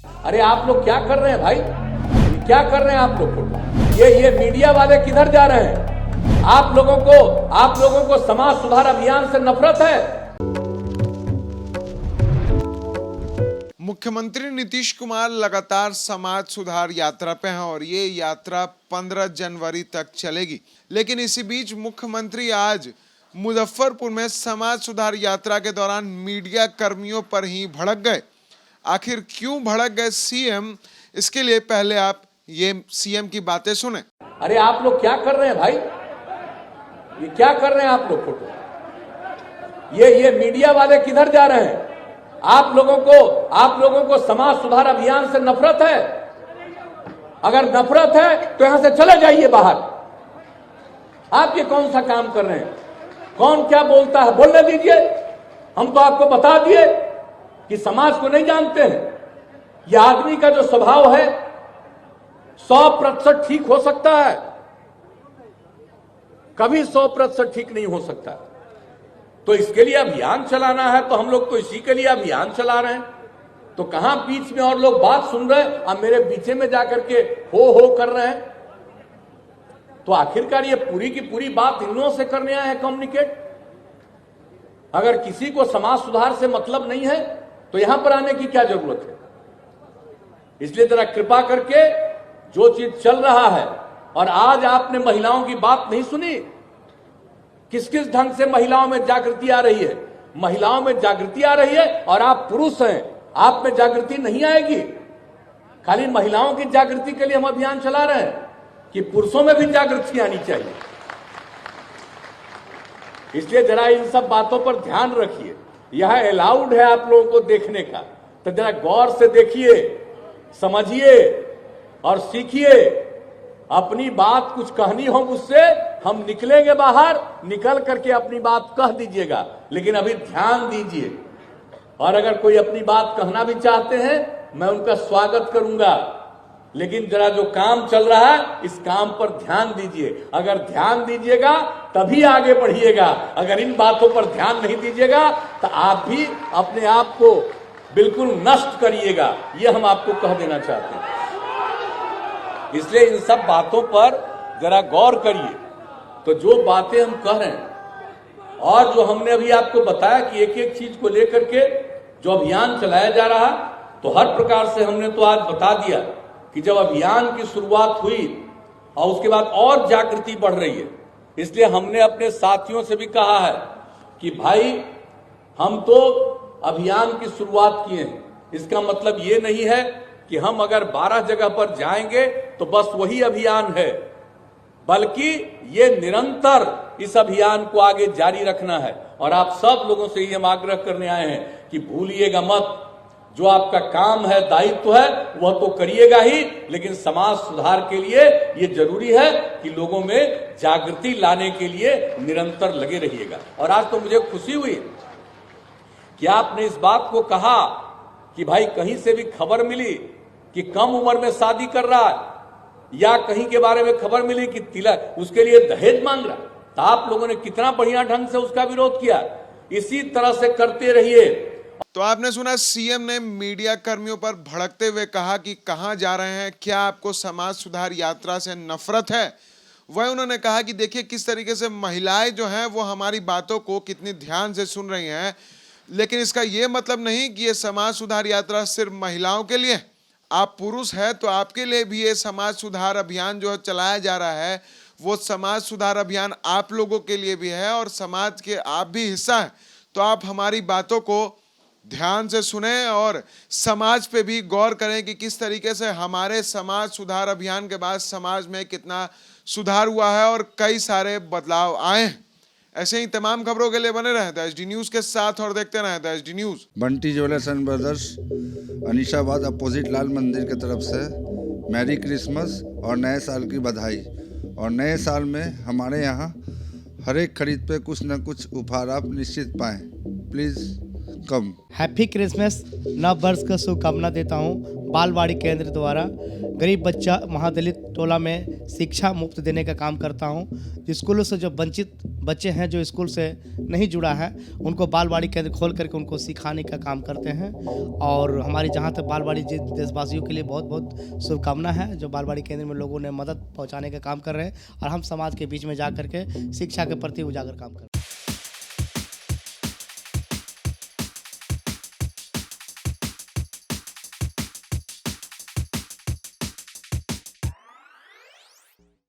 अरे आप लोग क्या कर रहे हैं भाई? क्या कर रहे हैं आप लोग? ये मीडिया वाले किधर जा रहे हैं? आप लोगों को समाज सुधार अभियान से नफरत है। मुख्यमंत्री नीतीश कुमार लगातार समाज सुधार यात्रा पे हैं और ये यात्रा 15 जनवरी तक चलेगी। लेकिन इसी बीच मुख्यमंत्री आज मुजफ्फरपुर में समाज सुधार यात्रा के दौरान मीडिया कर्मियों पर ही भड़क गए। आखिर क्यों भड़क गए सीएम, इसके लिए पहले आप ये सीएम की बातें सुने। अरे आप लोग क्या कर रहे हैं भाई? ये क्या कर रहे हैं आप लोग? ये मीडिया वाले किधर जा रहे हैं? आप लोगों को समाज सुधार अभियान से नफरत है। अगर नफरत है तो यहां से चले जाइए बाहर। आप ये कौन सा काम कर रहे हैं? कौन क्या बोलता है बोलने दीजिए। हम तो आपको बता दिए कि समाज को नहीं जानते हैं। यह आदमी का जो स्वभाव है 100% ठीक हो सकता है, कभी 100% ठीक नहीं हो सकता। तो इसके लिए अभियान चलाना है तो हम लोग तो इसी के लिए अभियान चला रहे हैं। तो कहां बीच में और लोग बात सुन रहे हैं और मेरे पीछे में जाकर के हो कर रहे हैं। तो आखिरकार ये पूरी की पूरी बात इन लोगों से करने आए हैं कम्युनिकेट। अगर किसी को समाज सुधार से मतलब नहीं है तो यहां पर आने की क्या जरूरत है? इसलिए जरा कृपा करके जो चीज चल रहा है, और आज आपने महिलाओं की बात नहीं सुनी। किस किस ढंग से महिलाओं में जागृति आ रही है? महिलाओं में जागृति आ रही है और आप पुरुष हैं, आप में जागृति नहीं आएगी। खाली महिलाओं की जागृति के लिए हम अभियान चला रहे हैं कि पुरुषों में भी जागृति आनी चाहिए। इसलिए जरा इन सब बातों पर ध्यान रखिए। यह अलाउड है आप लोगों को देखने का, तो जरा गौर से देखिए, समझिए और सीखिए। अपनी बात कुछ कहनी हो मुझसे, हम निकलेंगे बाहर, निकल करके अपनी बात कह दीजिएगा। लेकिन अभी ध्यान दीजिए, और अगर कोई अपनी बात कहना भी चाहते हैं मैं उनका स्वागत करूंगा। लेकिन जरा जो काम चल रहा है इस काम पर ध्यान दीजिए। अगर ध्यान दीजिएगा तभी आगे बढ़िएगा। अगर इन बातों पर ध्यान नहीं दीजिएगा तो आप भी अपने आप को बिल्कुल नष्ट करिएगा। ये हम आपको कह देना चाहते हैं। इसलिए इन सब बातों पर जरा गौर करिए। तो जो बातें हम कह रहे हैं और जो हमने अभी आपको बताया कि एक एक चीज को लेकर के जो अभियान चलाया जा रहा, तो हर प्रकार से हमने तो आज बता दिया कि जब अभियान की शुरुआत हुई और उसके बाद और जागृति बढ़ रही है। इसलिए हमने अपने साथियों से भी कहा है कि भाई हम तो अभियान की शुरुआत किए हैं। इसका मतलब ये नहीं है कि हम अगर 12 जगह पर जाएंगे तो बस वही अभियान है, बल्कि ये निरंतर इस अभियान को आगे जारी रखना है। और आप सब लोगों से ये हम आग्रह करने आए हैं कि भूलिएगा मत, जो आपका काम है, दायित्व है, वह तो करिएगा ही, लेकिन समाज सुधार के लिए ये जरूरी है कि लोगों में जागृति लाने के लिए निरंतर लगे रहिएगा। और आज तो मुझे खुशी हुई कि आपने इस बात को कहा कि भाई कहीं से भी खबर मिली कि कम उम्र में शादी कर रहा है, या कहीं के बारे में खबर मिली कि तिलक उसके लिए दहेज मांग रहा, तो आप लोगों ने कितना बढ़िया ढंग से उसका विरोध किया। इसी तरह से करते रहिए। तो आपने सुना सीएम ने मीडिया कर्मियों पर भड़कते हुए कहा कि कहां जा रहे हैं, क्या आपको समाज सुधार यात्रा से नफरत है। वह उन्होंने कहा कि देखिए किस तरीके से महिलाएं जो हैं वो हमारी बातों को कितनी ध्यान से सुन रही हैं, लेकिन इसका ये मतलब नहीं कि ये समाज सुधार यात्रा सिर्फ महिलाओं के लिए। आप पुरुष हैं तो आपके लिए भी ये समाज सुधार अभियान जो चलाया जा रहा है वो समाज सुधार अभियान आप लोगों के लिए भी है, और समाज के आप भी हिस्सा हैं। तो आप हमारी बातों को ध्यान से सुने और समाज पे भी गौर करें कि किस तरीके से हमारे समाज सुधार अभियान के बाद समाज में कितना सुधार हुआ है और कई सारे बदलाव आए हैं। ऐसे ही तमाम खबरों के लिए बने रहता है एसडी न्यूज के साथ और देखते रहता है SD news. Bunty jewellers and brothers Anishabad opposite Lal Mandir की तरफ से मैरी क्रिसमस और नए साल की बधाई। और नए साल में हमारे यहाँ हर एक खरीद पे कुछ न कुछ उपहार आप निश्चित पाएँ। Please come. हैप्पी क्रिसमस, नव वर्ष का शुभकामना देता हूँ। बालवाड़ी केंद्र द्वारा गरीब बच्चा महादलित टोला में शिक्षा मुफ्त देने का काम करता हूँ। स्कूलों से जो वंचित बच्चे हैं, जो स्कूल से नहीं जुड़ा है, उनको बालवाड़ी केंद्र खोल करके उनको सिखाने का काम करते हैं। और हमारी जहाँ तक बालवाड़ी देशवासियों के लिए बहुत बहुत शुभकामना है, जो बालवाड़ी केंद्र में लोगों ने मदद पहुँचाने का काम कर रहे हैं और हम समाज के बीच में जा करके शिक्षा के प्रति उजागर काम कर रहे हैं।